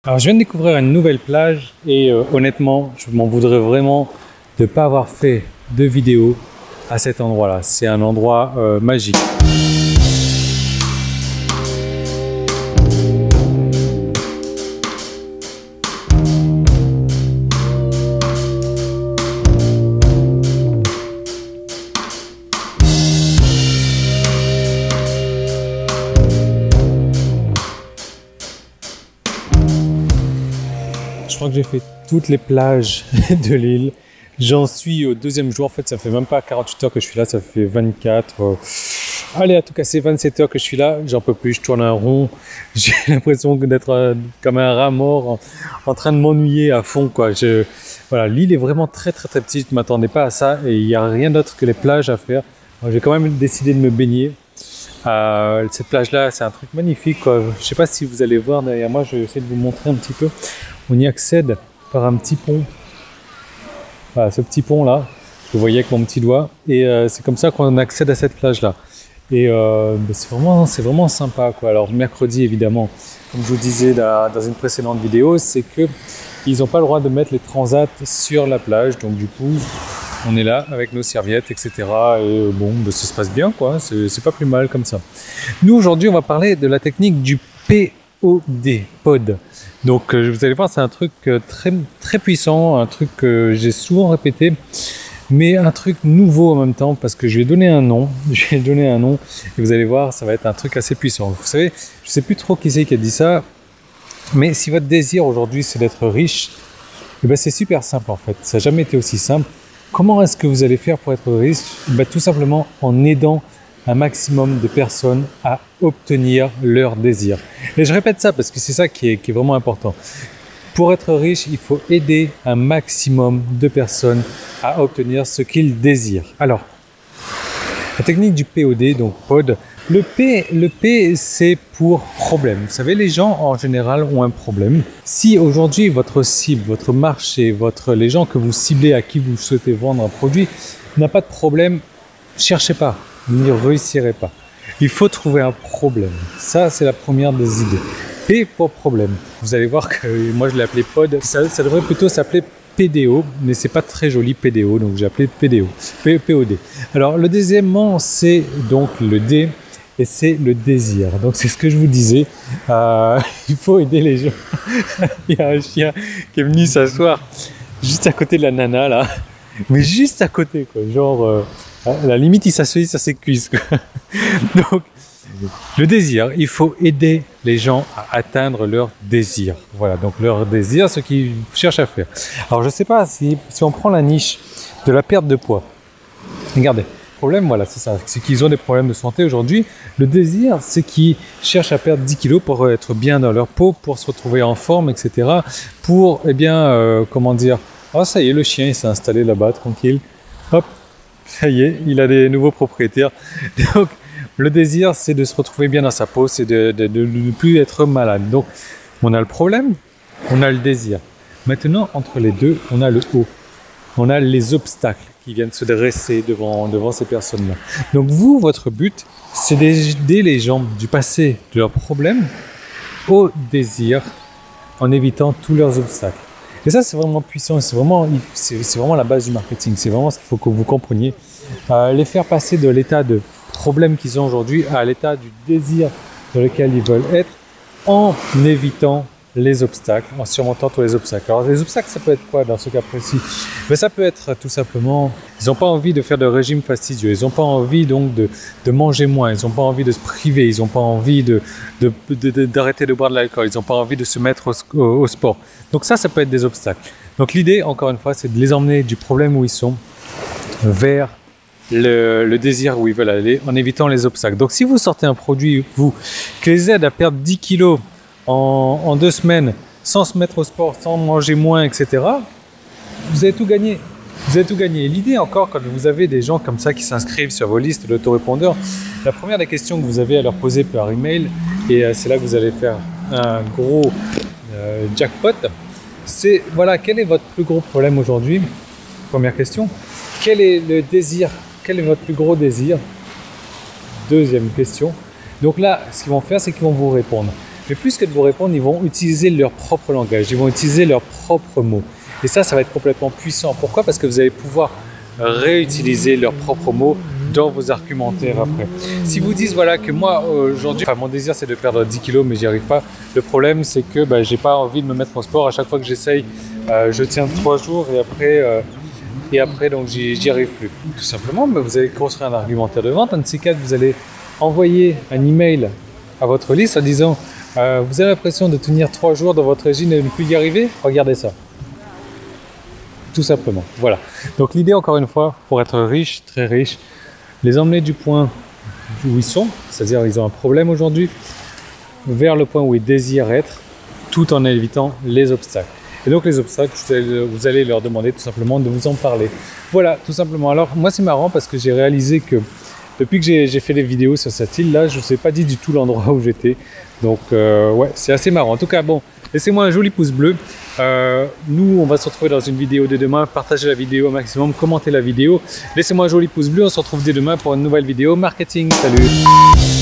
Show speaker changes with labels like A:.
A: Alors je viens de découvrir une nouvelle plage et honnêtement, je m'en voudrais vraiment de ne pas avoir fait de vidéo à cet endroit-là. C'est un endroit magique. Je crois que j'ai fait toutes les plages de l'île. J'en suis au deuxième jour. En fait, ça fait même pas 48 heures que je suis là. Ça fait 24. Allez, à tout casser, 27 heures que je suis là. J'en peux plus. Je tourne un rond. J'ai l'impression d'être comme un rat mort en train de m'ennuyer à fond, quoi. Voilà, l'île est vraiment très petite. Je ne m'attendais pas à ça. Et il n'y a rien d'autre que les plages à faire. J'ai quand même décidé de me baigner. Cette plage-là, c'est un truc magnifique, quoi. Je ne sais pas si vous allez voir derrière moi. Je vais essayer de vous montrer un petit peu. On y accède par un petit pont. Voilà, ce petit pont là, vous voyez avec mon petit doigt. Et c'est comme ça qu'on accède à cette plage là. Et c'est vraiment sympa, quoi. Alors mercredi évidemment, comme je vous disais dans une précédente vidéo, c'est que ils n'ont pas le droit de mettre les transats sur la plage. Donc du coup, on est là avec nos serviettes, etc. Et bon, ça se passe bien, quoi. C'est pas plus mal comme ça. Nous aujourd'hui, on va parler de la technique du POD. Donc vous allez voir, c'est un truc très puissant, un truc que j'ai souvent répété, mais un truc nouveau en même temps, parce que je vais donner un nom, et vous allez voir, ça va être un truc assez puissant. Vous savez, je sais plus trop qui c'est qui a dit ça, mais si votre désir aujourd'hui c'est d'être riche, eh ben, c'est super simple en fait, ça n'a jamais été aussi simple. Comment est-ce que vous allez faire pour être riche? Tout simplement en aidant un maximum de personnes à obtenir leur désir. Et je répète ça parce que c'est ça qui est vraiment important. Pour être riche, il faut aider un maximum de personnes à obtenir ce qu'ils désirent. Alors, la technique du POD, donc POD, le P c'est pour problème. Vous savez, les gens en général ont un problème. Si aujourd'hui votre cible, votre marché, les gens que vous ciblez, à qui vous souhaitez vendre un produit, n'a pas de problème, cherchez pas. Vous n'y réussirez pas. Il faut trouver un problème. Ça, c'est la première des idées. P pour problème. Vous allez voir que moi, je l'ai appelé POD. Ça devrait plutôt s'appeler PDO, mais c'est pas très joli PDO, donc j'ai appelé POD. Alors, le deuxièmement, c'est donc le D, et c'est le désir. Donc, c'est ce que je vous disais. Il faut aider les gens. Il y a un chien qui est venu s'asseoir juste à côté de la nana, là. Mais juste à côté, quoi. Genre... à la limite, il s'assoit sur ses cuisses. Donc, le désir, il faut aider les gens à atteindre leur désir. Voilà, donc leur désir, ce qu'ils cherchent à faire. Alors, je ne sais pas si on prend la niche de la perte de poids. Regardez, le problème, voilà, c'est ça. C'est qu'ils ont des problèmes de santé aujourd'hui. Le désir, c'est qu'ils cherchent à perdre 10 kilos pour être bien dans leur peau, pour se retrouver en forme, etc. Pour, eh bien, comment dire, oh, ça y est, le chien, il s'est installé là-bas, tranquille. Hop. Ça y est, il a des nouveaux propriétaires. Donc, le désir, c'est de se retrouver bien dans sa peau, c'est de ne plus être malade. Donc, on a le problème, on a le désir. Maintenant, entre les deux, on a le haut. On a les obstacles qui viennent se dresser devant ces personnes-là. Donc, vous, votre but, c'est d'aider les gens du passé de leurs problèmes au désir en évitant tous leurs obstacles. Et ça, c'est vraiment puissant, c'est vraiment la base du marketing. C'est vraiment ce qu'il faut que vous compreniez. Les faire passer de l'état de problème qu'ils ont aujourd'hui à l'état du désir dans lequel ils veulent être en évitant les obstacles, en surmontant tous les obstacles. Alors, les obstacles, ça peut être quoi dans ce cas précis? Ça peut être tout simplement, ils n'ont pas envie de faire de régime fastidieux, ils n'ont pas envie donc de manger moins, ils n'ont pas envie de se priver, ils n'ont pas envie d'arrêter de boire de l'alcool, ils n'ont pas envie de se mettre au sport. Donc ça peut être des obstacles. Donc l'idée, encore une fois, c'est de les emmener du problème où ils sont vers le désir où ils veulent aller en évitant les obstacles. Donc si vous sortez un produit, qui les aide à perdre 10 kilos en 2 semaines, sans se mettre au sport, sans manger moins, etc., vous avez tout gagné. Vous avez tout gagné. L'idée encore, quand vous avez des gens comme ça qui s'inscrivent sur vos listes d'autorépondeurs, la première des questions que vous avez à leur poser par email, et c'est là que vous allez faire un gros jackpot, c'est voilà, quel est votre plus gros problème aujourd'hui? Première question. Quel est le désir? Quel est votre plus gros désir? Deuxième question. Donc là, ce qu'ils vont faire, c'est qu'ils vont vous répondre. Mais plus que de vous répondre, ils vont utiliser leur propre langage, ils vont utiliser leurs propres mots. Et ça va être complètement puissant. Pourquoi? Parce que vous allez pouvoir réutiliser leurs propres mots dans vos argumentaires après. Si vous dites voilà que moi aujourd'hui, mon désir c'est de perdre 10 kilos mais j'y arrive pas, le problème c'est que j'ai pas envie de me mettre au sport. À chaque fois que j'essaye, je tiens 3 jours et après donc j'y arrive plus. Tout simplement, vous allez construire un argumentaire de vente. Un de ces quatre, vous allez envoyer un email à votre liste en disant vous avez l'impression de tenir 3 jours dans votre régime et de ne plus y arriver, regardez ça. Tout simplement, voilà. Donc l'idée, encore une fois, pour être riche, très riche, les emmener du point où ils sont, c'est-à-dire ils ont un problème aujourd'hui, vers le point où ils désirent être, tout en évitant les obstacles. Et donc les obstacles, vous allez leur demander tout simplement de vous en parler. Voilà, tout simplement. Alors moi c'est marrant parce que j'ai réalisé que depuis que j'ai fait les vidéos sur cette île-là, je ne vous ai pas dit du tout l'endroit où j'étais. Donc ouais, c'est assez marrant. En tout cas, bon, laissez-moi un joli pouce bleu. Nous, on va se retrouver dans une vidéo dès demain. Partagez la vidéo au maximum, commentez la vidéo. Laissez-moi un joli pouce bleu. On se retrouve dès demain pour une nouvelle vidéo marketing. Salut!